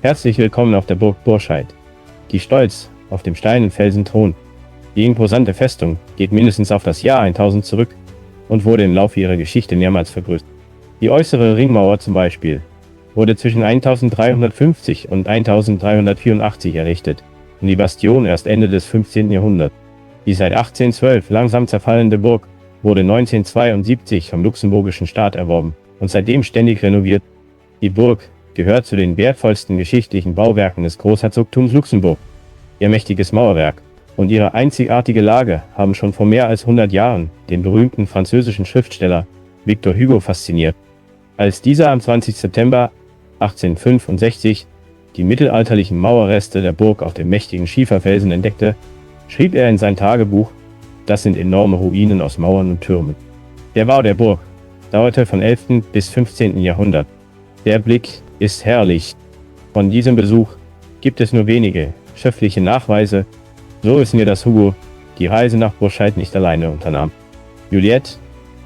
Herzlich willkommen auf der Burg Burscheid, die stolz auf dem steilen Felsen thront. Die imposante Festung geht mindestens auf das Jahr 1000 zurück und wurde im Laufe ihrer Geschichte mehrmals vergrößert. Die äußere Ringmauer zum Beispiel wurde zwischen 1350 und 1384 errichtet und die Bastion erst Ende des 15. Jahrhunderts. Die seit 1812 langsam zerfallende Burg wurde 1972 vom luxemburgischen Staat erworben und seitdem ständig renoviert. Die Burg gehört zu den wertvollsten geschichtlichen Bauwerken des Großherzogtums Luxemburg. Ihr mächtiges Mauerwerk und ihre einzigartige Lage haben schon vor mehr als 100 Jahren den berühmten französischen Schriftsteller Victor Hugo fasziniert. Als dieser am 20. September 1865 die mittelalterlichen Mauerreste der Burg auf dem mächtigen Schieferfelsen entdeckte, schrieb er in sein Tagebuch: Das sind enorme Ruinen aus Mauern und Türmen. Der Bau der Burg dauerte von 11. bis 15. Jahrhundert. Der Blick ist herrlich. Von diesem Besuch gibt es nur wenige schriftliche Nachweise. So wissen wir, dass Hugo die Reise nach Burscheid nicht alleine unternahm. Juliette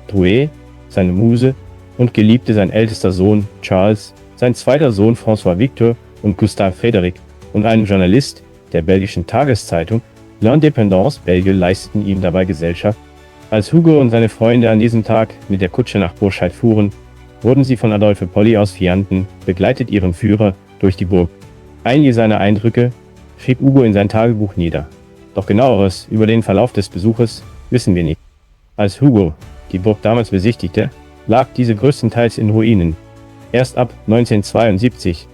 Drouet, seine Muse und Geliebte, sein ältester Sohn Charles, sein zweiter Sohn François Victor und Gustave Frédéric und ein Journalist der belgischen Tageszeitung L'Indépendance Belge leisteten ihm dabei Gesellschaft. Als Hugo und seine Freunde an diesem Tag mit der Kutsche nach Burscheid fuhren, wurden sie von Adolphe Polly aus Vianden, begleitet ihrem Führer, durch die Burg. Einige seiner Eindrücke schrieb Hugo in sein Tagebuch nieder. Doch genaueres über den Verlauf des Besuches wissen wir nicht. Als Hugo die Burg damals besichtigte, lag diese größtenteils in Ruinen. Erst ab 1972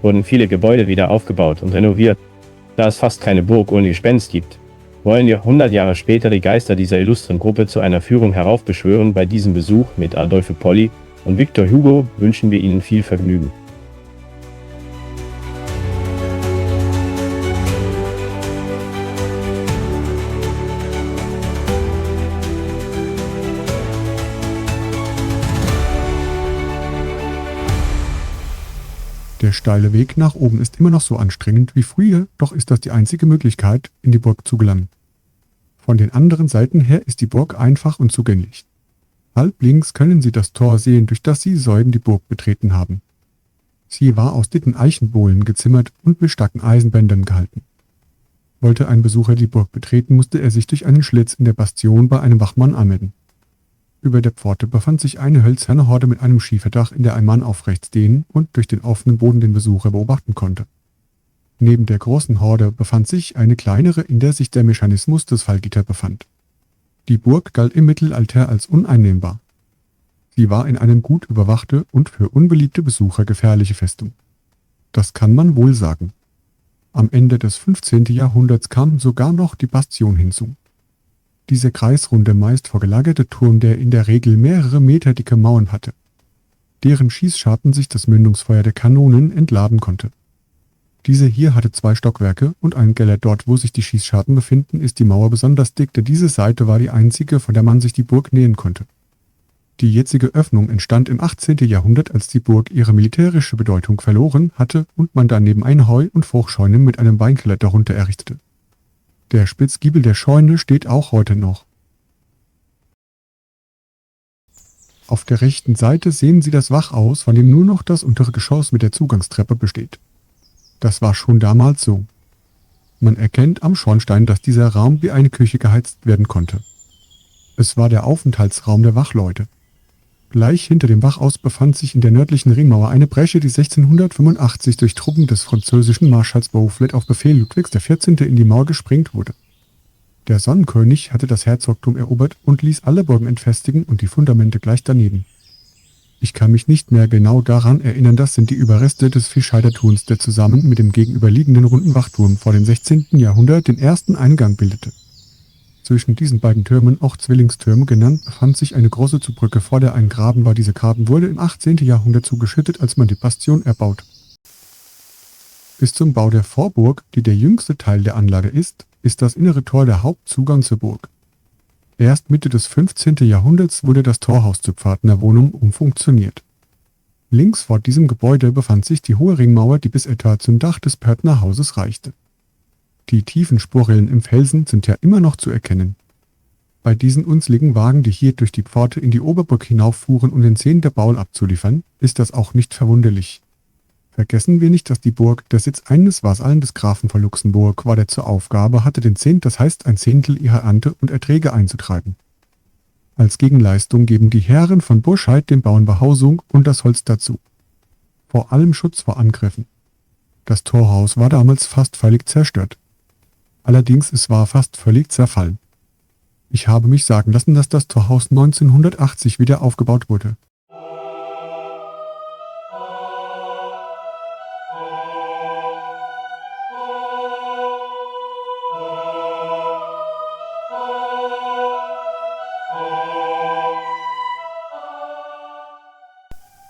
wurden viele Gebäude wieder aufgebaut und renoviert. Da es fast keine Burg ohne Gespenst gibt, wollen wir 100 Jahre später die Geister dieser illustren Gruppe zu einer Führung heraufbeschwören. Bei diesem Besuch mit Adolphe Polly und Victor Hugo wünschen wir Ihnen viel Vergnügen. Der steile Weg nach oben ist immer noch so anstrengend wie früher, doch ist das die einzige Möglichkeit, in die Burg zu gelangen. Von den anderen Seiten her ist die Burg einfach und zugänglich. Halb links können Sie das Tor sehen, durch das Sie soeben die Burg betreten haben. Sie war aus dicken Eichenbohlen gezimmert und mit starken Eisenbändern gehalten. Wollte ein Besucher die Burg betreten, musste er sich durch einen Schlitz in der Bastion bei einem Wachmann anmelden. Über der Pforte befand sich eine hölzerne Horde mit einem Schieferdach, in der ein Mann aufrecht stehen und durch den offenen Boden den Besucher beobachten konnte. Neben der großen Horde befand sich eine kleinere, in der sich der Mechanismus des Fallgitter befand. Die Burg galt im Mittelalter als uneinnehmbar. Sie war in eine gut überwachte und für unbeliebte Besucher gefährliche Festung. Das kann man wohl sagen. Am Ende des 15. Jahrhunderts kam sogar noch die Bastion hinzu. Dieser kreisrunde, meist vorgelagerte Turm, der in der Regel mehrere Meter dicke Mauern hatte, deren Schießscharten sich das Mündungsfeuer der Kanonen entladen konnte. Diese hier hatte 2 Stockwerke und einen Keller. Dort, wo sich die Schießscharten befinden, ist die Mauer besonders dick, denn diese Seite war die einzige, von der man sich die Burg nähern konnte. Die jetzige Öffnung entstand im 18. Jahrhundert, als die Burg ihre militärische Bedeutung verloren hatte und man daneben eine Heu- und Fruchtscheune mit einem Weinkeller darunter errichtete. Der Spitzgiebel der Scheune steht auch heute noch. Auf der rechten Seite sehen Sie das Wachhaus, von dem nur noch das untere Geschoss mit der Zugangstreppe besteht. Das war schon damals so. Man erkennt am Schornstein, dass dieser Raum wie eine Küche geheizt werden konnte. Es war der Aufenthaltsraum der Wachleute. Gleich hinter dem Wachhaus befand sich in der nördlichen Ringmauer eine Bresche, die 1685 durch Truppen des französischen Marschalls Boufflers auf Befehl Ludwigs XIV. In die Mauer gesprengt wurde. Der Sonnenkönig hatte das Herzogtum erobert und ließ alle Burgen entfestigen und die Fundamente gleich daneben. Ich kann mich nicht mehr genau daran erinnern, das sind die Überreste des Fischheider Turms, der zusammen mit dem gegenüberliegenden runden Wachturm vor dem 16. Jahrhundert den ersten Eingang bildete. Zwischen diesen beiden Türmen, auch Zwillingstürme genannt, befand sich eine große Zugbrücke, vor der ein Graben war. Diese Graben wurde im 18. Jahrhundert zugeschüttet, als man die Bastion erbaut. Bis zum Bau der Vorburg, die der jüngste Teil der Anlage ist das innere Tor der Hauptzugang zur Burg. Erst Mitte des 15. Jahrhunderts wurde das Torhaus zur Pfadnerwohnung umfunktioniert. Links vor diesem Gebäude befand sich die hohe Ringmauer, die bis etwa zum Dach des Pörtnerhauses reichte. Die tiefen Sporrillen im Felsen sind ja immer noch zu erkennen. Bei diesen unzligen Wagen, die hier durch die Pforte in die Oberburg hinauffuhren, um den Zehnter Baul abzuliefern, ist das auch nicht verwunderlich. Vergessen wir nicht, dass die Burg der Sitz eines Vasallen des Grafen von Luxemburg war, der zur Aufgabe hatte, den Zehnt, das heißt ein Zehntel ihrer Ernte und Erträge einzutreiben. Als Gegenleistung geben die Herren von Burscheid dem Bauern Behausung und das Holz dazu. Vor allem Schutz vor Angriffen. Das Torhaus war damals fast völlig zerstört. Allerdings es war fast völlig zerfallen. Ich habe mich sagen lassen, dass das Torhaus 1980 wieder aufgebaut wurde.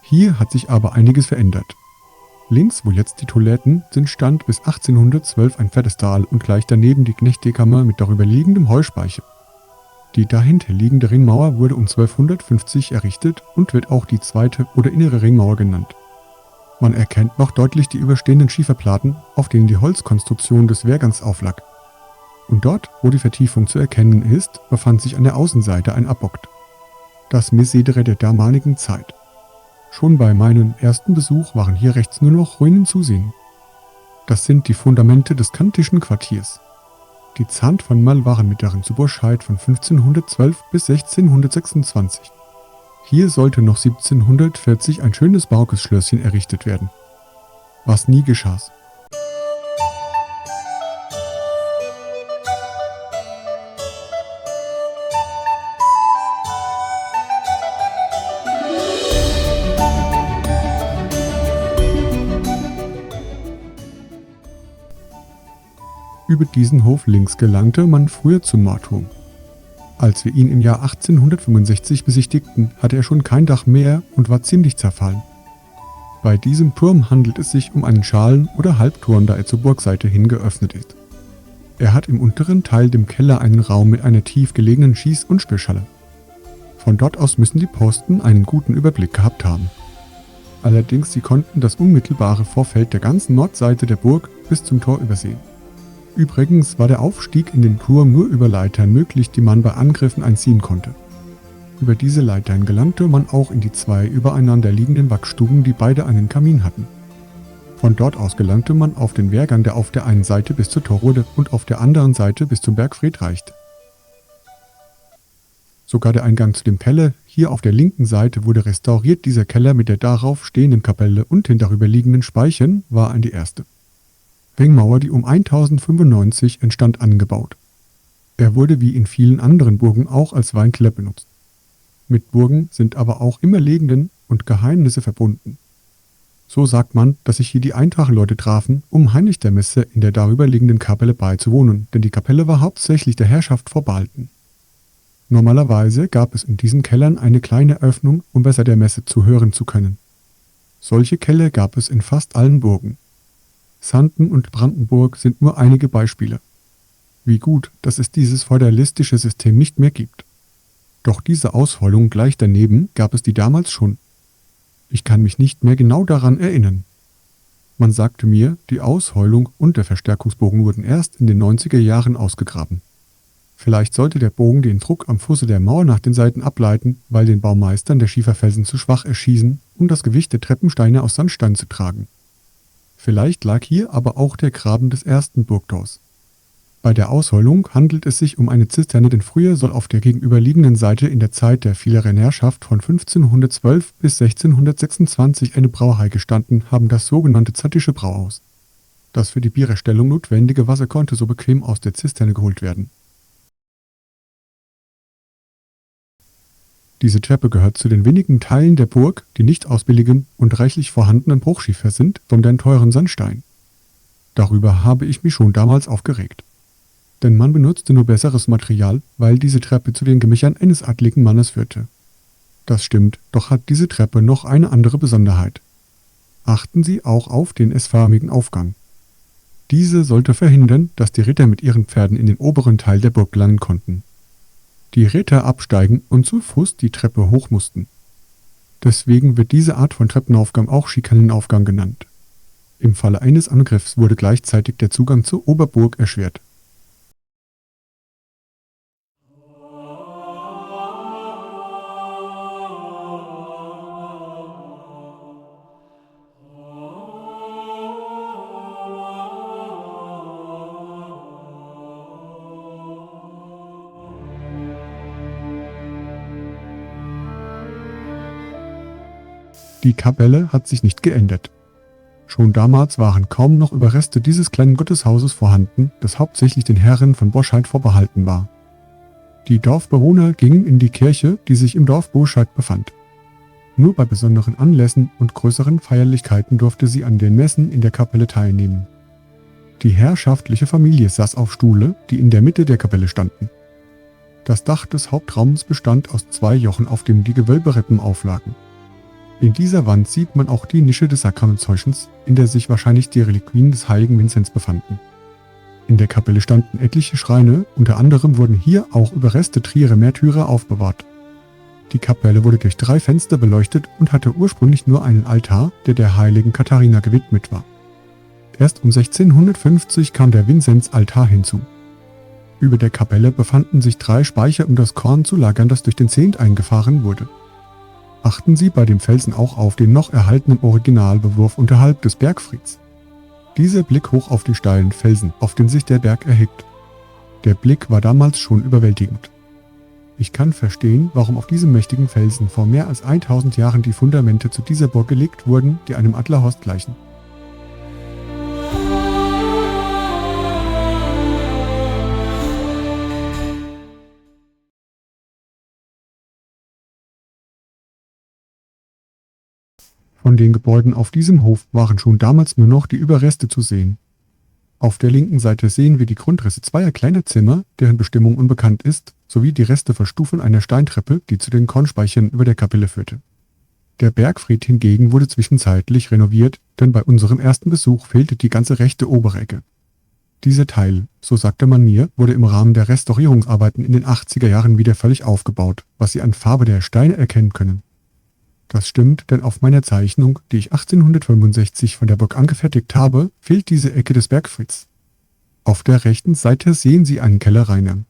Hier hat sich aber einiges verändert. Links, wo jetzt die Toiletten sind, stand bis 1812 ein Pferdestall und gleich daneben die Knechtekammer mit darüber liegendem Heuspeicher. Die dahinter liegende Ringmauer wurde um 1250 errichtet und wird auch die zweite oder innere Ringmauer genannt. Man erkennt noch deutlich die überstehenden Schieferplatten, auf denen die Holzkonstruktion des Wehrgangs auflag. Und dort, wo die Vertiefung zu erkennen ist, befand sich an der Außenseite ein Apokt. Das Messedere der damaligen Zeit. Schon bei meinem ersten Besuch waren hier rechts nur noch Ruinen zu sehen. Das sind die Fundamente des kantischen Quartiers. Die Zant von Mal waren mit darin zu Burscheid von 1512 bis 1626. Hier sollte noch 1740 ein schönes barockes Schlösschen errichtet werden. Was nie geschah. Über diesen Hof links gelangte man früher zum Marturm. Als wir ihn im Jahr 1865 besichtigten, hatte er schon kein Dach mehr und war ziemlich zerfallen. Bei diesem Turm handelt es sich um einen Schalen- oder Halbturm, da er zur Burgseite hin geöffnet ist. Er hat im unteren Teil dem Keller einen Raum mit einer tief gelegenen Schieß- und Speerschale. Von dort aus müssen die Posten einen guten Überblick gehabt haben. Allerdings, sie konnten das unmittelbare Vorfeld der ganzen Nordseite der Burg bis zum Tor übersehen. Übrigens war der Aufstieg in den Turm nur über Leitern möglich, die man bei Angriffen einziehen konnte. Über diese Leitern gelangte man auch in die zwei übereinander liegenden Wachstuben, die beide einen Kamin hatten. Von dort aus gelangte man auf den Wehrgang, der auf der einen Seite bis zur Torrode und auf der anderen Seite bis zum Bergfried reichte. Sogar der Eingang zu dem Keller, hier auf der linken Seite, wurde restauriert. Dieser Keller mit der darauf stehenden Kapelle und den darüber liegenden Speichern war die erste Ringmauer, die um 1095 entstand, angebaut. Er wurde wie in vielen anderen Burgen auch als Weinkeller benutzt. Mit Burgen sind aber auch immer Legenden und Geheimnisse verbunden. So sagt man, dass sich hier die Eintracht-Leute trafen, um heimlich der Messe in der darüber liegenden Kapelle beizuwohnen, denn die Kapelle war hauptsächlich der Herrschaft vorbehalten. Normalerweise gab es in diesen Kellern eine kleine Öffnung, um besser der Messe zuhören zu können. Solche Keller gab es in fast allen Burgen. Sanden und Brandenburg sind nur einige Beispiele. Wie gut, dass es dieses feudalistische System nicht mehr gibt. Doch diese Ausholung gleich daneben gab es die damals schon. Ich kann mich nicht mehr genau daran erinnern. Man sagte mir, die Ausheulung und der Verstärkungsbogen wurden erst in den 90er Jahren ausgegraben. Vielleicht sollte der Bogen den Druck am Fuße der Mauer nach den Seiten ableiten, weil den Baumeistern der Schieferfelsen zu schwach erschien, um das Gewicht der Treppensteine aus Sandstein zu tragen. Vielleicht lag hier aber auch der Graben des ersten Burgtors. Bei der Ausheulung handelt es sich um eine Zisterne, denn früher soll auf der gegenüberliegenden Seite in der Zeit der vieleren Herrschaft von 1512 bis 1626 eine Brauerei gestanden haben, das sogenannte Zattische Brauhaus. Das für die Biererstellung notwendige Wasser konnte so bequem aus der Zisterne geholt werden. Diese Treppe gehört zu den wenigen Teilen der Burg, die nicht aus billigem und reichlich vorhandenen Bruchschiefer sind, sondern teuren Sandstein. Darüber habe ich mich schon damals aufgeregt. Denn man benutzte nur besseres Material, weil diese Treppe zu den Gemächern eines adligen Mannes führte. Das stimmt, doch hat diese Treppe noch eine andere Besonderheit. Achten Sie auch auf den S-förmigen Aufgang. Diese sollte verhindern, dass die Ritter mit ihren Pferden in den oberen Teil der Burg gelangen konnten. Die Ritter absteigen und zu Fuß die Treppe hoch mussten. Deswegen wird diese Art von Treppenaufgang auch Schikanenaufgang genannt. Im Falle eines Angriffs wurde gleichzeitig der Zugang zur Oberburg erschwert. Die Kapelle hat sich nicht geändert. Schon damals waren kaum noch Überreste dieses kleinen Gotteshauses vorhanden, das hauptsächlich den Herren von Boscheid vorbehalten war. Die Dorfbewohner gingen in die Kirche, die sich im Dorf Boscheid befand. Nur bei besonderen Anlässen und größeren Feierlichkeiten durfte sie an den Messen in der Kapelle teilnehmen. Die herrschaftliche Familie saß auf Stuhle, die in der Mitte der Kapelle standen. Das Dach des Hauptraums bestand aus 2 Jochen, auf dem die Gewölberippen auflagen. In dieser Wand sieht man auch die Nische des Sakramentshäuschens, in der sich wahrscheinlich die Reliquien des heiligen Vinzenz befanden. In der Kapelle standen etliche Schreine, unter anderem wurden hier auch Überreste Trierer Märtyrer aufbewahrt. Die Kapelle wurde durch 3 Fenster beleuchtet und hatte ursprünglich nur einen Altar, der der heiligen Katharina gewidmet war. Erst um 1650 kam der Vinzenz-Altar hinzu. Über der Kapelle befanden sich 3 Speicher, um das Korn zu lagern, das durch den Zehnt eingefahren wurde. Achten Sie bei dem Felsen auch auf den noch erhaltenen Originalbewurf unterhalb des Bergfrieds. Dieser Blick hoch auf die steilen Felsen, auf den sich der Berg erhebt. Der Blick war damals schon überwältigend. Ich kann verstehen, warum auf diesem mächtigen Felsen vor mehr als 1000 Jahren die Fundamente zu dieser Burg gelegt wurden, die einem Adlerhorst gleichen. Von den Gebäuden auf diesem Hof waren schon damals nur noch die Überreste zu sehen. Auf der linken Seite sehen wir die Grundrisse 2 kleiner Zimmer, deren Bestimmung unbekannt ist, sowie die Resteverstufung einer Steintreppe, die zu den Kornspeichern über der Kapelle führte. Der Bergfried hingegen wurde zwischenzeitlich renoviert, denn bei unserem ersten Besuch fehlte die ganze rechte obere Ecke. Dieser Teil, so sagte man mir, wurde im Rahmen der Restaurierungsarbeiten in den 80er Jahren wieder völlig aufgebaut, was Sie an Farbe der Steine erkennen können. Das stimmt, denn auf meiner Zeichnung, die ich 1865 von der Burg angefertigt habe, fehlt diese Ecke des Bergfrieds. Auf der rechten Seite sehen Sie einen Kellereingang.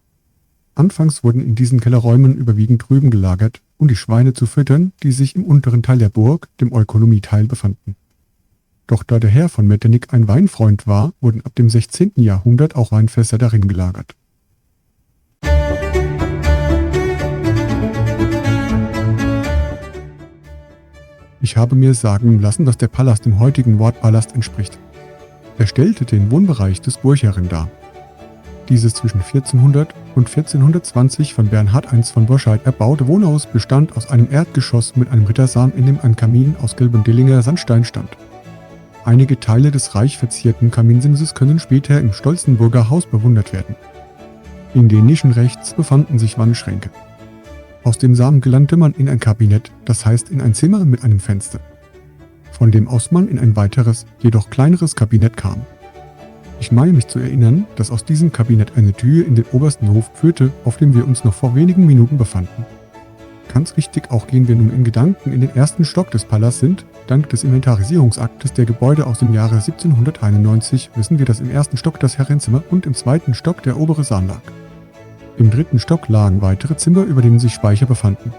Anfangs wurden in diesen Kellerräumen überwiegend Rüben gelagert, um die Schweine zu füttern, die sich im unteren Teil der Burg, dem Ökonomieteil, befanden. Doch da der Herr von Metternich ein Weinfreund war, wurden ab dem 16. Jahrhundert auch Weinfässer darin gelagert. Ich habe mir sagen lassen, dass der Palast dem heutigen Wort Palast entspricht. Er stellte den Wohnbereich des Burgherren dar. Dieses zwischen 1400 und 1420 von Bernhard I. von Boscheid erbaute Wohnhaus bestand aus einem Erdgeschoss mit einem Rittersaal, in dem ein Kamin aus gelbem Dillinger Sandstein stand. Einige Teile des reich verzierten Kaminsimses können später im Stolzenburger Haus bewundert werden. In den Nischen rechts befanden sich Wandschränke. Aus dem Saal gelangte man in ein Kabinett, das heißt in ein Zimmer mit einem Fenster. Von dem aus man in ein weiteres, jedoch kleineres Kabinett kam. Ich meine mich zu erinnern, dass aus diesem Kabinett eine Tür in den obersten Hof führte, auf dem wir uns noch vor wenigen Minuten befanden. Ganz richtig, auch gehen wir nun in Gedanken in den ersten Stock des Palastes sind. Dank des Inventarisierungsaktes der Gebäude aus dem Jahre 1791 wissen wir, dass im ersten Stock das Herrenzimmer und im zweiten Stock der obere Saal lag. Im dritten Stock lagen weitere Zimmer, über denen sich Speicher befanden.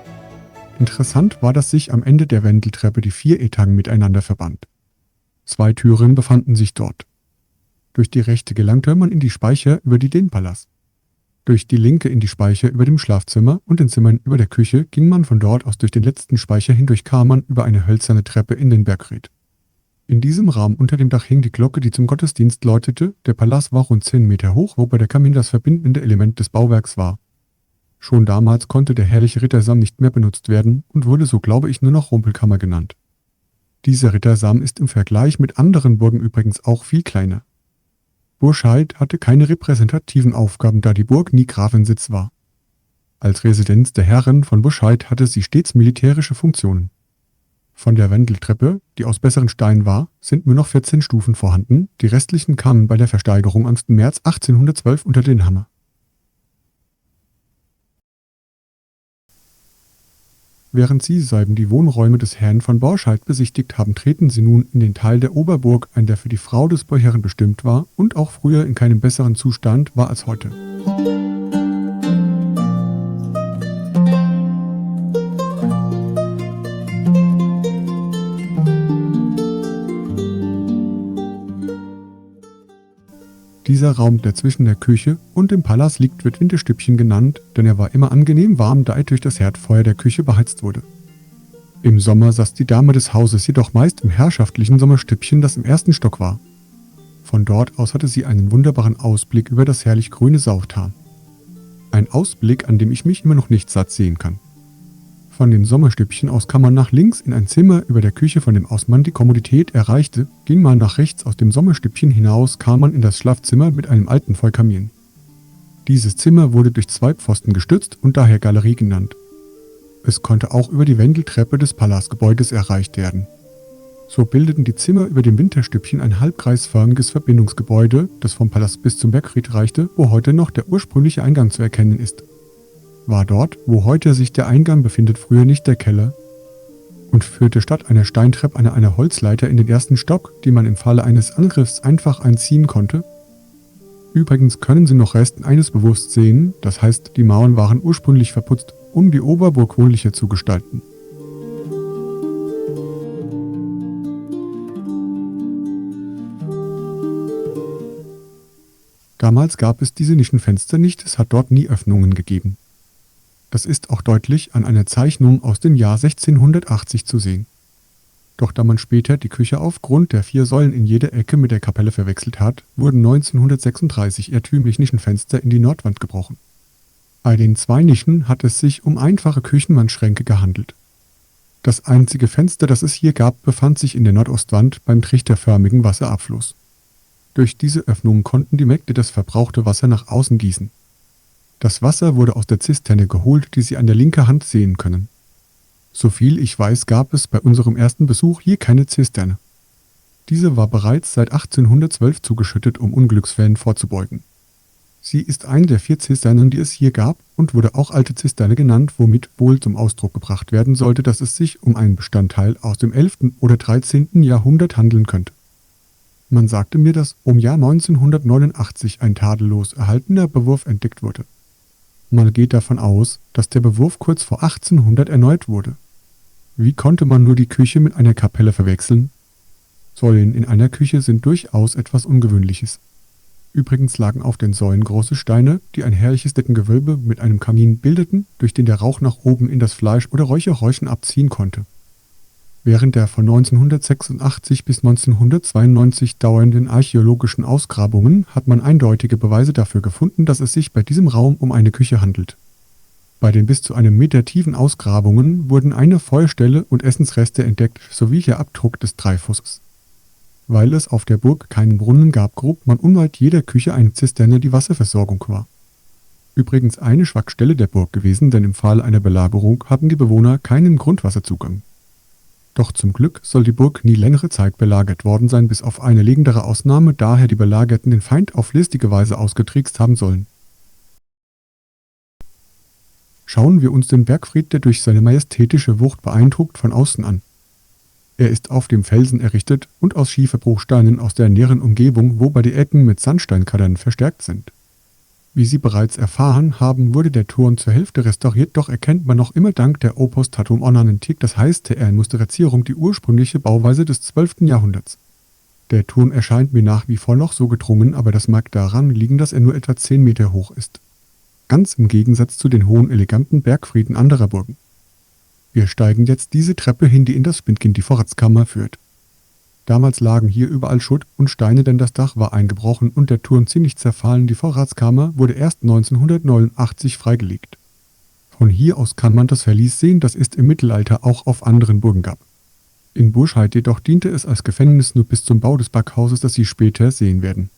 Interessant war, dass sich am Ende der Wendeltreppe die 4 Etagen miteinander verband. 2 Türen befanden sich dort. Durch die rechte gelangte man in die Speicher über die den Palast. Durch die linke in die Speicher über dem Schlafzimmer und den Zimmern über der Küche ging man von dort aus durch den letzten Speicher hindurch kam man über eine hölzerne Treppe in den Bergfried. In diesem Raum unter dem Dach hing die Glocke, die zum Gottesdienst läutete. Der Palast war rund 10 Meter hoch, wobei der Kamin das verbindende Element des Bauwerks war. Schon damals konnte der herrliche Rittersaal nicht mehr benutzt werden und wurde, so glaube ich, nur noch Rumpelkammer genannt. Dieser Rittersaal ist im Vergleich mit anderen Burgen übrigens auch viel kleiner. Boscheid hatte keine repräsentativen Aufgaben, da die Burg nie Grafensitz war. Als Residenz der Herren von Boscheid hatte sie stets militärische Funktionen. Von der Wendeltreppe, die aus besseren Steinen war, sind nur noch 14 Stufen vorhanden, die restlichen kamen bei der Versteigerung am März 1812 unter den Hammer. Während Sie soeben die Wohnräume des Herrn von Boscheid besichtigt haben, treten Sie nun in den Teil der Oberburg ein, der für die Frau des Burgherren bestimmt war und auch früher in keinem besseren Zustand war als heute. Dieser Raum, der zwischen der Küche und dem Palast liegt, wird Winterstübchen genannt, denn er war immer angenehm warm, da er durch das Herdfeuer der Küche beheizt wurde. Im Sommer saß die Dame des Hauses jedoch meist im herrschaftlichen Sommerstübchen, das im ersten Stock war. Von dort aus hatte sie einen wunderbaren Ausblick über das herrlich grüne Sauftal. Ein Ausblick, an dem ich mich immer noch nicht satt sehen kann. Von dem Sommerstübchen aus kam man nach links in ein Zimmer über der Küche, von dem aus man die Kommodität erreichte. Ging man nach rechts aus dem Sommerstübchen hinaus, kam man in das Schlafzimmer mit einem alten Vollkamin. Dieses Zimmer wurde durch 2 Pfosten gestützt und daher Galerie genannt. Es konnte auch über die Wendeltreppe des Palastgebäudes erreicht werden. So bildeten die Zimmer über dem Winterstübchen ein halbkreisförmiges Verbindungsgebäude, das vom Palast bis zum Bergfried reichte, wo heute noch der ursprüngliche Eingang zu erkennen ist. War dort, wo heute sich der Eingang befindet, früher nicht der Keller und führte statt einer Steintreppe eine Holzleiter in den ersten Stock, die man im Falle eines Angriffs einfach einziehen konnte. Übrigens können Sie noch Resten eines bewusst sehen, das heißt, die Mauern waren ursprünglich verputzt, um die Oberburg wohnlicher zu gestalten. Damals gab es diese Nischenfenster nicht, es hat dort nie Öffnungen gegeben. Das ist auch deutlich an einer Zeichnung aus dem Jahr 1680 zu sehen. Doch da man später die Küche aufgrund der 4 Säulen in jeder Ecke mit der Kapelle verwechselt hat, wurden 1936 irrtümlich Nischenfenster in die Nordwand gebrochen. Bei den 2 Nischen hat es sich um einfache Küchenmannschränke gehandelt. Das einzige Fenster, das es hier gab, befand sich in der Nordostwand beim trichterförmigen Wasserabfluss. Durch diese Öffnung konnten die Mägde das verbrauchte Wasser nach außen gießen. Das Wasser wurde aus der Zisterne geholt, die Sie an der linken Hand sehen können. Soviel ich weiß, gab es bei unserem ersten Besuch hier keine Zisterne. Diese war bereits seit 1812 zugeschüttet, um Unglücksfällen vorzubeugen. Sie ist eine der 4 Zisternen, die es hier gab, und wurde auch alte Zisterne genannt, womit wohl zum Ausdruck gebracht werden sollte, dass es sich um einen Bestandteil aus dem 11. oder 13. Jahrhundert handeln könnte. Man sagte mir, dass um Jahr 1989 ein tadellos erhaltener Bewurf entdeckt wurde. Man geht davon aus, dass der Bewurf kurz vor 1800 erneut wurde. Wie konnte man nur die Küche mit einer Kapelle verwechseln? Säulen in einer Küche sind durchaus etwas Ungewöhnliches. Übrigens lagen auf den Säulen große Steine, die ein herrliches Deckengewölbe mit einem Kamin bildeten, durch den der Rauch nach oben in das Fleisch oder Räucherräuschen abziehen konnte. Während der von 1986 bis 1992 dauernden archäologischen Ausgrabungen hat man eindeutige Beweise dafür gefunden, dass es sich bei diesem Raum um eine Küche handelt. Bei den bis zu einem Meter tiefen Ausgrabungen wurden eine Feuerstelle und Essensreste entdeckt, sowie der Abdruck des Dreifusses. Weil es auf der Burg keinen Brunnen gab, grub man unweit jeder Küche eine Zisterne, die Wasserversorgung war. Übrigens eine Schwachstelle der Burg gewesen, denn im Fall einer Belagerung hatten die Bewohner keinen Grundwasserzugang. Doch zum Glück soll die Burg nie längere Zeit belagert worden sein, bis auf eine legendäre Ausnahme, daher die Belagerten den Feind auf listige Weise ausgetrickst haben sollen. Schauen wir uns den Bergfried, der durch seine majestätische Wucht beeindruckt, von außen an. Er ist auf dem Felsen errichtet und aus Schieferbruchsteinen aus der näheren Umgebung, wobei die Ecken mit Sandsteinkadern verstärkt sind. Wie Sie bereits erfahren haben, wurde der Turm zur Hälfte restauriert, doch erkennt man noch immer dank der Opostatum Ornamentik, das heißt der Ehrenmusterierung, die ursprüngliche Bauweise des 12. Jahrhunderts. Der Turm erscheint mir nach wie vor noch so gedrungen, aber das mag daran liegen, dass er nur etwa 10 Meter hoch ist. Ganz im Gegensatz zu den hohen, eleganten Bergfrieden anderer Burgen. Wir steigen jetzt diese Treppe hin, die in das Spindkind, die Vorratskammer, führt. Damals lagen hier überall Schutt und Steine, denn das Dach war eingebrochen und der Turm ziemlich zerfallen. Die Vorratskammer wurde erst 1989 freigelegt. Von hier aus kann man das Verlies sehen, das es im Mittelalter auch auf anderen Burgen gab. In Burscheid jedoch diente es als Gefängnis nur bis zum Bau des Backhauses, das Sie später sehen werden.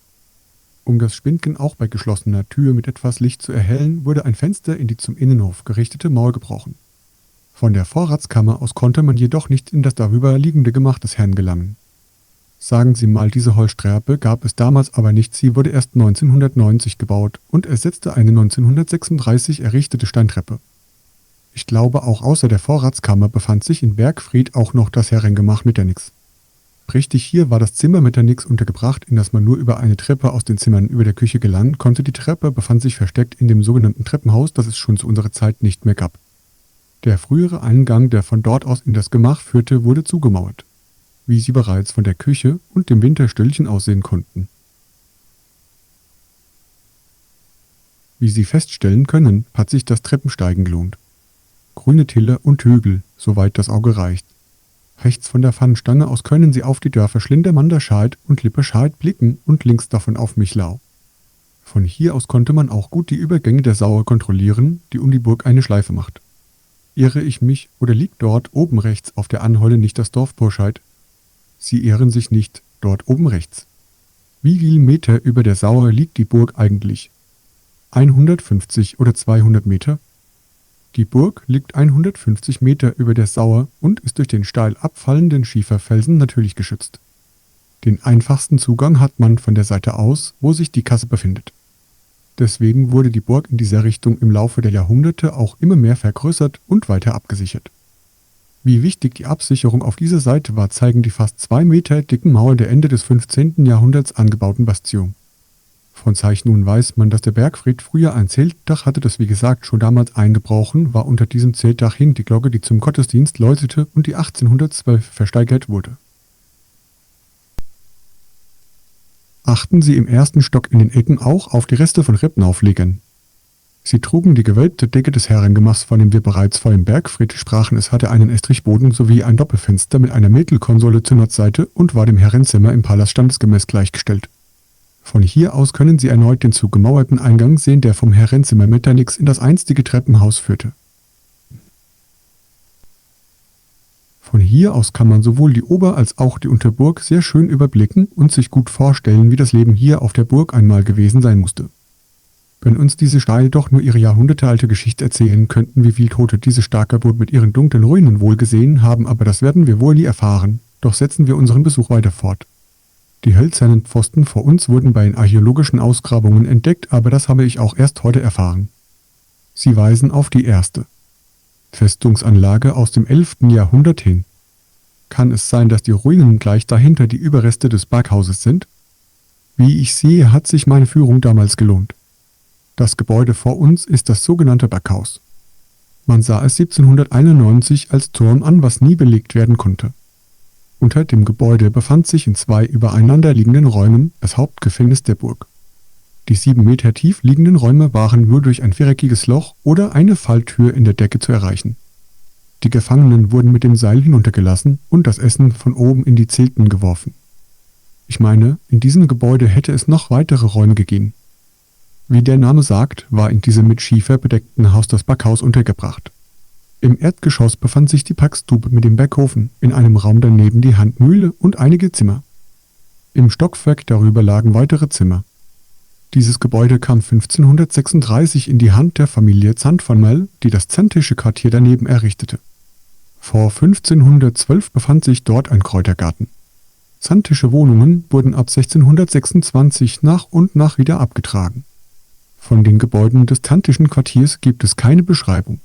Um das Spindken auch bei geschlossener Tür mit etwas Licht zu erhellen, wurde ein Fenster in die zum Innenhof gerichtete Mauer gebrochen. Von der Vorratskammer aus konnte man jedoch nicht in das darüber liegende Gemach des Herrn gelangen. Sagen Sie mal, diese Holztreppe gab es damals aber nicht, sie wurde erst 1990 gebaut und ersetzte eine 1936 errichtete Steintreppe. Ich glaube, auch außer der Vorratskammer befand sich in Bergfried auch noch das Herrengemach Metternich. Richtig, hier war das Zimmer Metternich untergebracht, in das man nur über eine Treppe aus den Zimmern über der Küche gelangen konnte. Die Treppe befand sich versteckt in dem sogenannten Treppenhaus, das es schon zu unserer Zeit nicht mehr gab. Der frühere Eingang, der von dort aus in das Gemach führte, wurde zugemauert, wie Sie bereits von der Küche und dem Winterstühlchen aussehen konnten. Wie Sie feststellen können, hat sich das Treppensteigen gelohnt. grüne Täler und Hügel, soweit das Auge reicht. Rechts von der Pfannenstange aus können Sie auf die Dörfer Schlindermanderscheid und Lipperscheid blicken und links davon auf Michlau. Von hier aus konnte man auch gut die Übergänge der Sauer kontrollieren, die um die Burg eine Schleife macht. Irre ich mich oder liegt dort oben rechts auf der Anholle nicht das Dorf Burscheid? Sie irren sich nicht, dort oben rechts. Wie viel Meter über der Sauer liegt die Burg eigentlich? 150 oder 200 Meter? Die Burg liegt 150 Meter über der Sauer und ist durch den steil abfallenden Schieferfelsen natürlich geschützt. Den einfachsten Zugang hat man von der Seite aus, wo sich die Kasse befindet. Deswegen wurde die Burg in dieser Richtung im Laufe der Jahrhunderte auch immer mehr vergrößert und weiter abgesichert. Wie wichtig die Absicherung auf dieser Seite war, zeigen die fast 2 Meter dicken Mauern der Ende des 15. Jahrhunderts angebauten Bastion. Von Zeichnungen weiß man, dass der Bergfried früher ein Zeltdach hatte, das wie gesagt schon damals eingebrochen war. Unter diesem Zeltdach hing die Glocke, die zum Gottesdienst läutete und die 1812 versteigert wurde. Achten Sie im ersten Stock in den Ecken auch auf die Reste von Rippenauflegern. Sie trugen die gewölbte Decke des Herrengemachs, von dem wir bereits vor dem Bergfried sprachen. Es hatte einen Estrichboden sowie ein Doppelfenster mit einer Mittelkonsole zur Nordseite und war dem Herrenzimmer im Palast standesgemäß gleichgestellt. Von hier aus können Sie erneut den zugemauerten Eingang sehen, der vom Herrenzimmer Metternix in das einstige Treppenhaus führte. Von hier aus kann man sowohl die Ober- als auch die Unterburg sehr schön überblicken und sich gut vorstellen, wie das Leben hier auf der Burg einmal gewesen sein musste. Wenn uns diese Steine doch nur ihre jahrhundertealte Geschichte erzählen könnten, wie viel Tote diese starke Burg mit ihren dunklen Ruinen wohl gesehen haben, aber das werden wir wohl nie erfahren. Doch setzen wir unseren Besuch weiter fort. Die hölzernen Pfosten vor uns wurden bei den archäologischen Ausgrabungen entdeckt, aber das habe ich auch erst heute erfahren. Sie weisen auf die erste Festungsanlage aus dem 11. Jahrhundert hin. Kann es sein, dass die Ruinen gleich dahinter die Überreste des Berghauses sind? Wie ich sehe, hat sich meine Führung damals gelohnt. Das Gebäude vor uns ist das sogenannte Berghaus. Man sah es 1791 als Turm an, was nie belegt werden konnte. Unter dem Gebäude befand sich in 2 übereinander liegenden Räumen das Hauptgefängnis der Burg. Die 7 Meter tief liegenden Räume waren nur durch ein viereckiges Loch oder eine Falltür in der Decke zu erreichen. Die Gefangenen wurden mit dem Seil hinuntergelassen und das Essen von oben in die Zelten geworfen. Ich meine, in diesem Gebäude hätte es noch weitere Räume gegeben. Wie der Name sagt, war in diesem mit Schiefer bedeckten Haus das Backhaus untergebracht. Im Erdgeschoss befand sich die Packstube mit dem Backofen, in einem Raum daneben die Handmühle und einige Zimmer. Im Stockwerk darüber lagen weitere Zimmer. Dieses Gebäude kam 1536 in die Hand der Familie Zandt von Mell, die das Zandtische Quartier daneben errichtete. Vor 1512 befand sich dort ein Kräutergarten. Zandtische Wohnungen wurden ab 1626 nach und nach wieder abgetragen. Von den Gebäuden des Zandtischen Quartiers gibt es keine Beschreibung.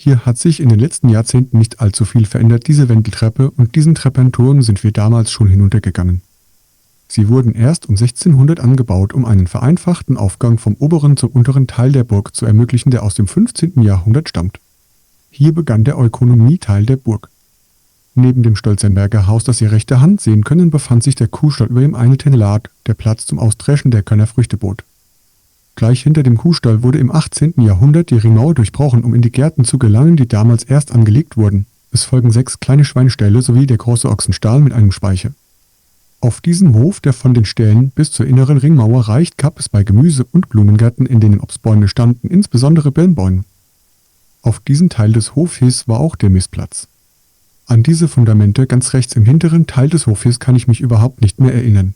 Hier hat sich in den letzten Jahrzehnten nicht allzu viel verändert. Diese Wendeltreppe und diesen Treppenturm sind wir damals schon hinuntergegangen. Sie wurden erst um 1600 angebaut, um einen vereinfachten Aufgang vom oberen zum unteren Teil der Burg zu ermöglichen, der aus dem 15. Jahrhundert stammt. Hier begann der Ökonomieteil der Burg. Neben dem Stolzenberger Haus, das Sie rechter Hand sehen können, befand sich der Kuhstall, über dem eine Tenne lag, der Platz zum Austreschen der Kölner Früchte bot. Gleich hinter dem Kuhstall wurde im 18. Jahrhundert die Ringmauer durchbrochen, um in die Gärten zu gelangen, die damals erst angelegt wurden. Es folgen 6 kleine Schweinställe sowie der große Ochsenstall mit einem Speicher. Auf diesem Hof, der von den Ställen bis zur inneren Ringmauer reicht, gab es bei Gemüse- und Blumengärten, in denen Obstbäume standen, insbesondere Birnbäume. Auf diesem Teil des Hofes war auch der Missplatz. An diese Fundamente ganz rechts im hinteren Teil des Hofes kann ich mich überhaupt nicht mehr erinnern.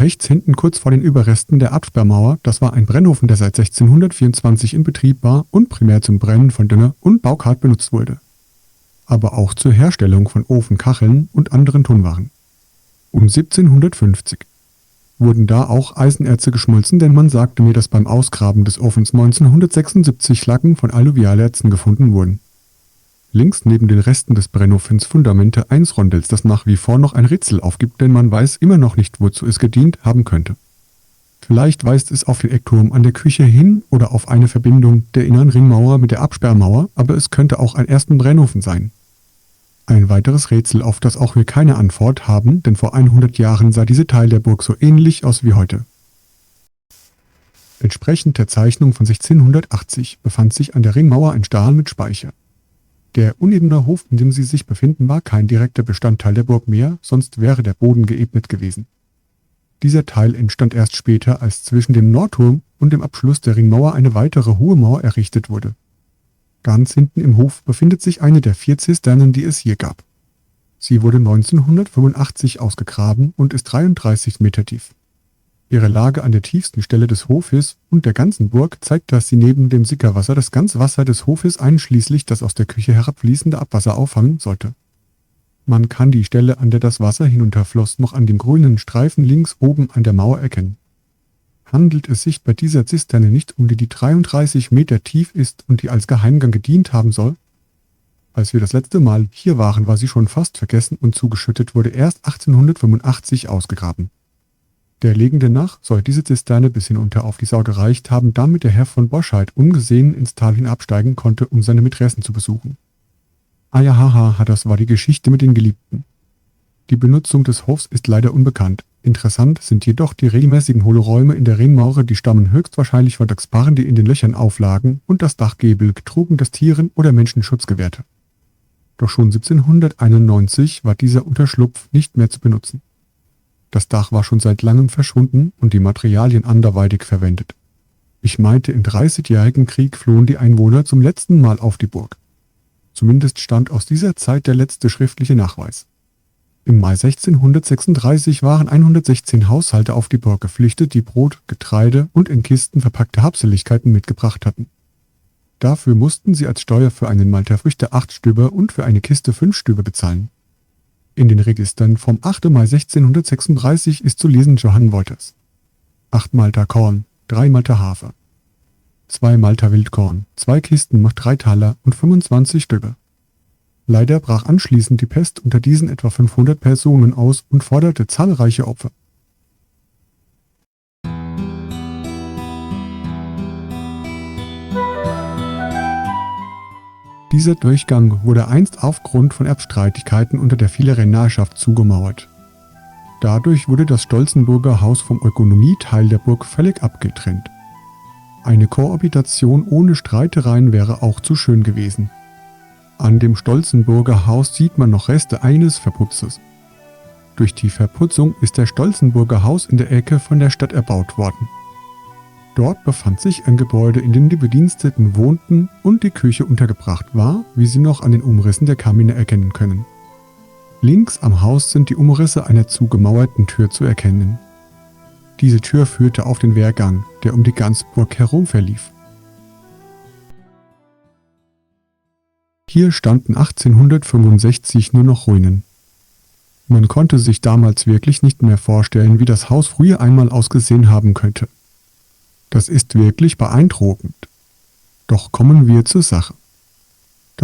Rechts hinten, kurz vor den Überresten der Absperrmauer, das war ein Brennofen, der seit 1624 in Betrieb war und primär zum Brennen von Dünger und Baukat benutzt wurde. Aber auch zur Herstellung von Ofenkacheln und anderen Tonwaren. Um 1750 wurden da auch Eisenerze geschmolzen, denn man sagte mir, dass beim Ausgraben des Ofens 1976 Lacken von Alluvialerzen gefunden wurden. Links neben den Resten des Brennofens Fundamente eines Rondells, das nach wie vor noch ein Rätsel aufgibt, denn man weiß immer noch nicht, wozu es gedient haben könnte. Vielleicht weist es auf den Eckturm an der Küche hin oder auf eine Verbindung der inneren Ringmauer mit der Absperrmauer, aber es könnte auch ein ersten Brennofen sein. Ein weiteres Rätsel, auf das auch wir keine Antwort haben, denn vor 100 Jahren sah dieser Teil der Burg so ähnlich aus wie heute. Entsprechend der Zeichnung von 1680 befand sich an der Ringmauer ein Stall mit Speicher. Der unebene Hof, in dem sie sich befinden, war kein direkter Bestandteil der Burg mehr, sonst wäre der Boden geebnet gewesen. Dieser Teil entstand erst später, als zwischen dem Nordturm und dem Abschluss der Ringmauer eine weitere hohe Mauer errichtet wurde. Ganz hinten im Hof befindet sich eine der 4 Zisternen, die es hier gab. Sie wurde 1985 ausgegraben und ist 33 Meter tief. Ihre Lage an der tiefsten Stelle des Hofes und der ganzen Burg zeigt, dass sie neben dem Sickerwasser das ganze Wasser des Hofes einschließlich das aus der Küche herabfließende Abwasser auffangen sollte. Man kann die Stelle, an der das Wasser hinunterfloss, noch an dem grünen Streifen links oben an der Mauer erkennen. Handelt es sich bei dieser Zisterne nicht um die 33 Meter tief ist und die als Geheimgang gedient haben soll? Als wir das letzte Mal hier waren, war sie schon fast vergessen und zugeschüttet, wurde erst 1885 ausgegraben. Der Legende nach soll diese Zisterne bis hinunter auf die Sau gereicht haben, damit der Herr von Boschheid ungesehen ins Tal hinabsteigen konnte, um seine Mätressen zu besuchen. Ajahaha, das war die Geschichte mit den Geliebten. Die Benutzung des Hofs ist leider unbekannt. Interessant sind jedoch die regelmäßigen Hohlräume in der Ringmauer, die stammen höchstwahrscheinlich von Dachsbarren, die in den Löchern auflagen, und das Dachgebel trugen, das Tieren oder Menschen Schutz gewährte. Doch schon 1791 war dieser Unterschlupf nicht mehr zu benutzen. Das Dach war schon seit langem verschwunden und die Materialien anderweitig verwendet. Ich meinte, im Dreißigjährigen Krieg flohen die Einwohner zum letzten Mal auf die Burg. Zumindest stand aus dieser Zeit der letzte schriftliche Nachweis. Im Mai 1636 waren 116 Haushalte auf die Burg geflüchtet, die Brot, Getreide und in Kisten verpackte Habseligkeiten mitgebracht hatten. Dafür mussten sie als Steuer für einen Malter Früchte 8 Stüber und für eine Kiste 5 Stüber bezahlen. In den Registern vom 8. Mai 1636 ist zu lesen Johann Wolters. 8 Malter Korn, 3 Malter Hafer, 2 Malter Wildkorn, 2 Kisten macht 3 Taler und 25 Stüber. Leider brach anschließend die Pest unter diesen etwa 500 Personen aus und forderte zahlreiche Opfer. Dieser Durchgang wurde einst aufgrund von Erbstreitigkeiten unter der vieleren Nachbarschaft zugemauert. Dadurch wurde das Stolzenburger Haus vom Ökonomieteil der Burg völlig abgetrennt. Eine Kohabitation ohne Streitereien wäre auch zu schön gewesen. An dem Stolzenburger Haus sieht man noch Reste eines Verputzes. Durch die Verputzung ist der Stolzenburger Haus in der Ecke von der Stadt erbaut worden. Dort befand sich ein Gebäude, in dem die Bediensteten wohnten und die Küche untergebracht war, wie Sie noch an den Umrissen der Kamine erkennen können. Links am Haus sind die Umrisse einer zugemauerten Tür zu erkennen. Diese Tür führte auf den Wehrgang, der um die ganze Burg herum verlief. Hier standen 1865 nur noch Ruinen. Man konnte sich damals wirklich nicht mehr vorstellen, wie das Haus früher einmal ausgesehen haben könnte. Das ist wirklich beeindruckend. Doch kommen wir zur Sache.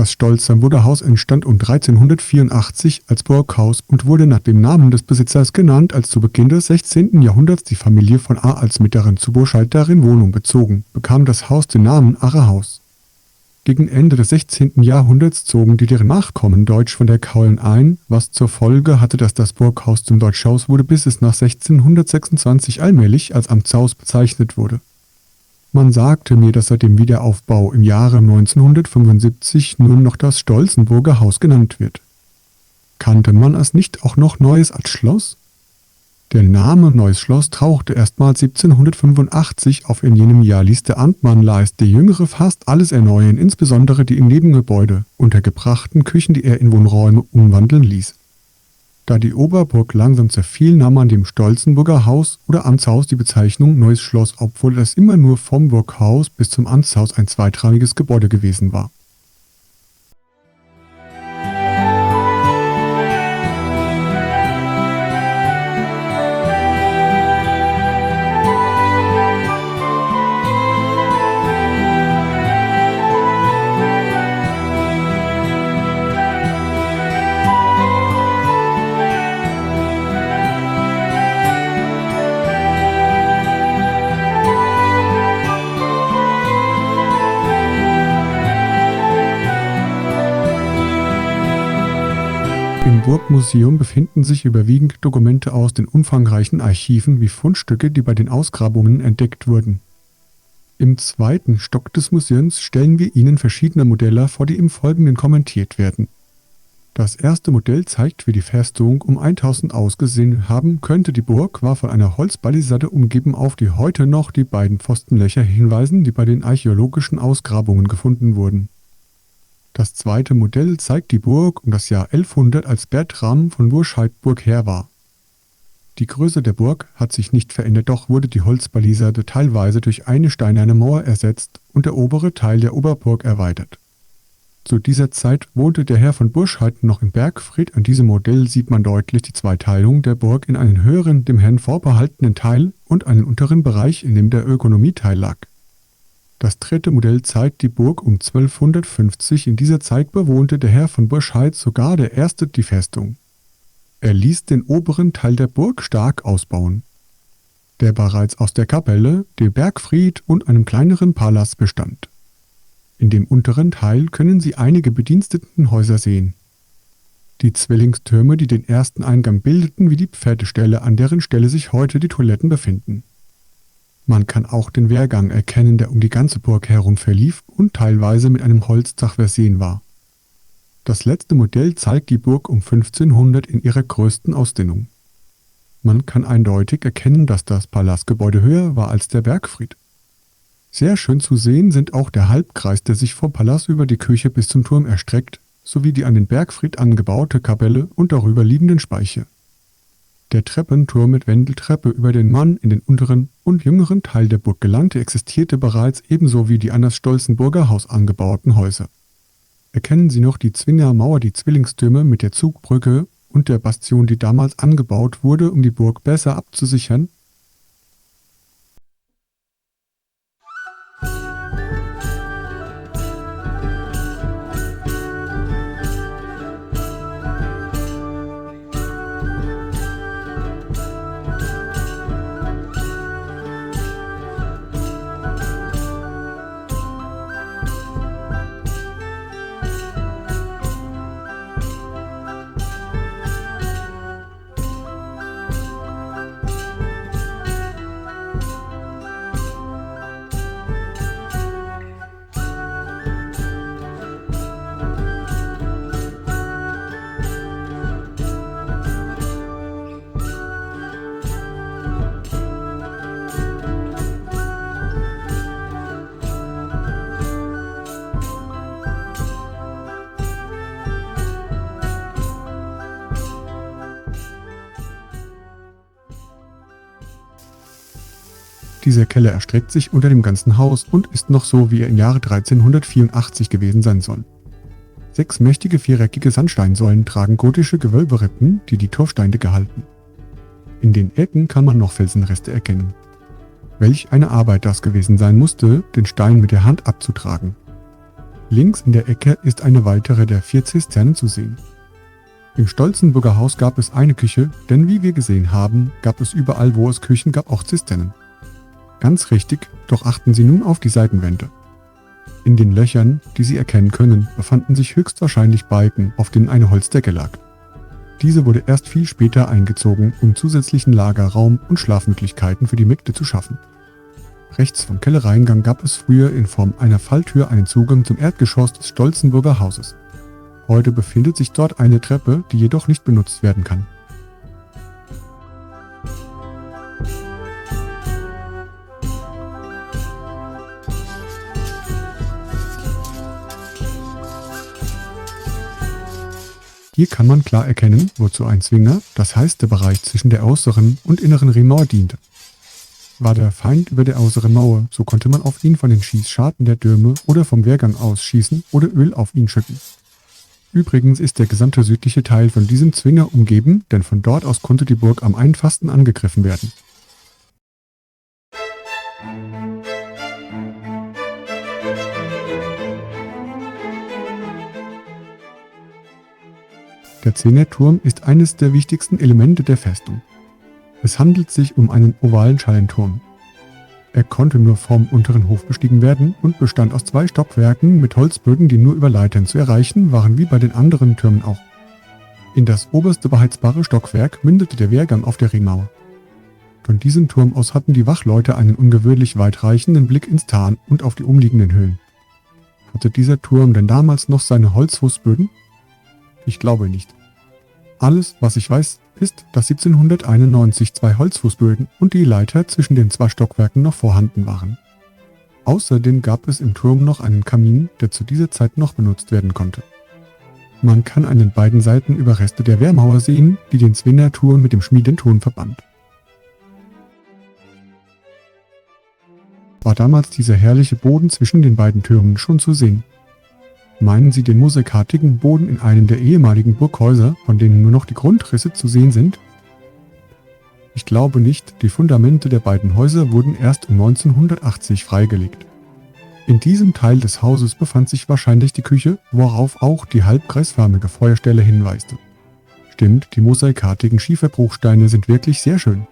Das Stolzenburger Haus entstand um 1384 als Burghaus und wurde nach dem Namen des Besitzers genannt, als zu Beginn des 16. Jahrhunderts die Familie von A. als Mitterin zu Burscheid darin Wohnung bezogen, bekam das Haus den Namen Acherhaus. Gegen Ende des 16. Jahrhunderts zogen deren Nachkommen deutsch von der Kaulen ein, was zur Folge hatte, dass das Burghaus zum Deutschhaus wurde, bis es nach 1626 allmählich als Amtshaus bezeichnet wurde. Man sagte mir, dass seit dem Wiederaufbau im Jahre 1975 nun noch das Stolzenburger Haus genannt wird. Kannte man es nicht auch noch Neues als Schloss? Der Name Neues Schloss tauchte erstmals 1785 auf. In jenem Jahr ließ der Amtmann Lais der Jüngere fast alles erneuern, insbesondere die im Nebengebäude untergebrachten Küchen, die er in Wohnräume umwandeln ließ. Da die Oberburg langsam zerfiel, nahm man dem Stolzenburger Haus oder Amtshaus die Bezeichnung Neues Schloss, obwohl es immer nur vom Burghaus bis zum Amtshaus ein zweitrangiges Gebäude gewesen war. Im Burgmuseum befinden sich überwiegend Dokumente aus den umfangreichen Archiven wie Fundstücke, die bei den Ausgrabungen entdeckt wurden. Im zweiten Stock des Museums stellen wir Ihnen verschiedene Modelle vor, die im Folgenden kommentiert werden. Das erste Modell zeigt, wie die Festung um 1000 ausgesehen haben könnte. Die Burg war von einer Holzpalisade umgeben, auf die heute noch die beiden Pfostenlöcher hinweisen, die bei den archäologischen Ausgrabungen gefunden wurden. Das zweite Modell zeigt die Burg um das Jahr 1100, als Bertram von Burscheid Burgherr war. Die Größe der Burg hat sich nicht verändert, doch wurde die Holzpalisade teilweise durch eine steinerne Mauer ersetzt und der obere Teil der Oberburg erweitert. Zu dieser Zeit wohnte der Herr von Burscheid noch in Bergfried. An diesem Modell sieht man deutlich die Zweiteilung der Burg in einen höheren, dem Herrn vorbehaltenen Teil und einen unteren Bereich, in dem der Ökonomieteil lag. Das dritte Modell zeigt die Burg um 1250. In dieser Zeit bewohnte der Herr von Burscheid, sogar der Erste, die Festung. Er ließ den oberen Teil der Burg stark ausbauen, der bereits aus der Kapelle, dem Bergfried und einem kleineren Palas bestand. In dem unteren Teil können Sie einige Bedienstetenhäuser sehen. Die Zwillingstürme, die den ersten Eingang bildeten, wie die Pferdestelle, an deren Stelle sich heute die Toiletten befinden. Man kann auch den Wehrgang erkennen, der um die ganze Burg herum verlief und teilweise mit einem Holzdach versehen war. Das letzte Modell zeigt die Burg um 1500 in ihrer größten Ausdehnung. Man kann eindeutig erkennen, dass das Palastgebäude höher war als der Bergfried. Sehr schön zu sehen sind auch der Halbkreis, der sich vom Palast über die Küche bis zum Turm erstreckt, sowie die an den Bergfried angebaute Kapelle und darüber liegenden Speicher. Der Treppenturm mit Wendeltreppe über den Mann in den unteren und jüngeren Teil der Burg gelangte, existierte bereits, ebenso wie die an das Stolzenburger Haus angebauten Häuser. Erkennen Sie noch die Zwinger Mauer, die Zwillingstürme mit der Zugbrücke und der Bastion, die damals angebaut wurde, um die Burg besser abzusichern? Dieser Keller erstreckt sich unter dem ganzen Haus und ist noch so, wie er im Jahre 1384 gewesen sein soll. 6 mächtige viereckige Sandsteinsäulen tragen gotische Gewölberippen, die die Torfsteine halten. In den Ecken kann man noch Felsenreste erkennen. Welch eine Arbeit das gewesen sein musste, den Stein mit der Hand abzutragen. Links in der Ecke ist eine weitere der 4 Zisternen zu sehen. Im Stolzenburger Haus gab es eine Küche, denn wie wir gesehen haben, gab es überall, wo es Küchen gab, auch Zisternen. Ganz richtig, doch achten Sie nun auf die Seitenwände. In den Löchern, die Sie erkennen können, befanden sich höchstwahrscheinlich Balken, auf denen eine Holzdecke lag. Diese wurde erst viel später eingezogen, um zusätzlichen Lagerraum und Schlafmöglichkeiten für die Mägde zu schaffen. Rechts vom Kellereingang gab es früher in Form einer Falltür einen Zugang zum Erdgeschoss des Stolzenburger Hauses. Heute befindet sich dort eine Treppe, die jedoch nicht benutzt werden kann. Hier kann man klar erkennen, wozu ein Zwinger, das heißt der Bereich zwischen der äußeren und inneren Ringmauer diente. War der Feind über der äußeren Mauer, so konnte man auf ihn von den Schießscharten der Türme oder vom Wehrgang aus schießen oder Öl auf ihn schütten. Übrigens ist der gesamte südliche Teil von diesem Zwinger umgeben, denn von dort aus konnte die Burg am einfachsten angegriffen werden. Der Zwingerturm ist eines der wichtigsten Elemente der Festung. Es handelt sich um einen ovalen Schallenturm. Er konnte nur vom unteren Hof bestiegen werden und bestand aus 2 Stockwerken mit Holzbögen, die nur über Leitern zu erreichen waren, wie bei den anderen Türmen auch. In das oberste beheizbare Stockwerk mündete der Wehrgang auf der Ringmauer. Von diesem Turm aus hatten die Wachleute einen ungewöhnlich weitreichenden Blick ins Tal und auf die umliegenden Höhen. Hatte dieser Turm denn damals noch seine Holzfußböden? Ich glaube nicht. Alles, was ich weiß, ist, dass 1791 2 Holzfußböden und die Leiter zwischen den 2 Stockwerken noch vorhanden waren. Außerdem gab es im Turm noch einen Kamin, der zu dieser Zeit noch benutzt werden konnte. Man kann an den beiden Seiten Überreste der Wehrmauer sehen, die den Zwingerturm mit dem Schmiedenturm verband. War damals dieser herrliche Boden zwischen den beiden Türmen schon zu sehen? Meinen Sie den mosaikartigen Boden in einem der ehemaligen Burghäuser, von denen nur noch die Grundrisse zu sehen sind? Ich glaube nicht, die Fundamente der beiden Häuser wurden erst um 1980 freigelegt. In diesem Teil des Hauses befand sich wahrscheinlich die Küche, worauf auch die halbkreisförmige Feuerstelle hinweiste. Stimmt, die mosaikartigen Schieferbruchsteine sind wirklich sehr schön.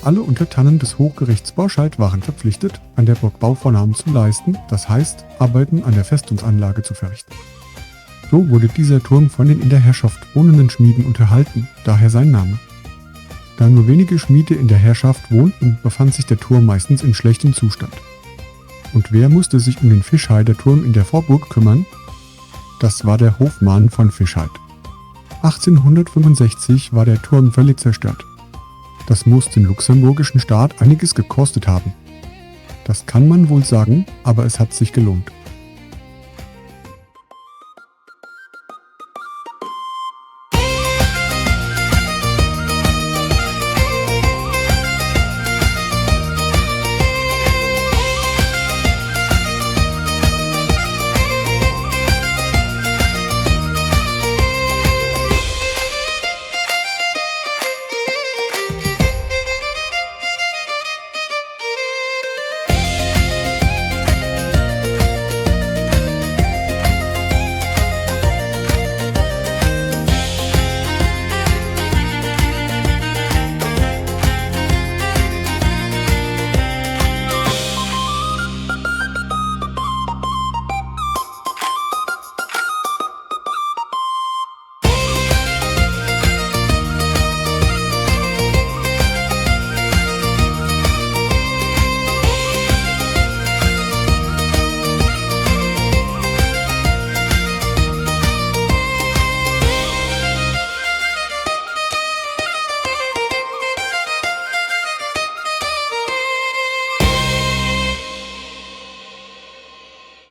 Alle Untertanen des Hochgerichts Borscheid waren verpflichtet, an der Burg Bauvornahmen zu leisten, das heißt, Arbeiten an der Festungsanlage zu verrichten. So wurde dieser Turm von den in der Herrschaft wohnenden Schmieden unterhalten, daher sein Name. Da nur wenige Schmiede in der Herrschaft wohnten, befand sich der Turm meistens in schlechtem Zustand. Und wer musste sich um den Fischheider Turm in der Vorburg kümmern? Das war der Hofmann von Fischheid. 1865 war der Turm völlig zerstört. Das muss den luxemburgischen Staat einiges gekostet haben. Das kann man wohl sagen, aber es hat sich gelohnt.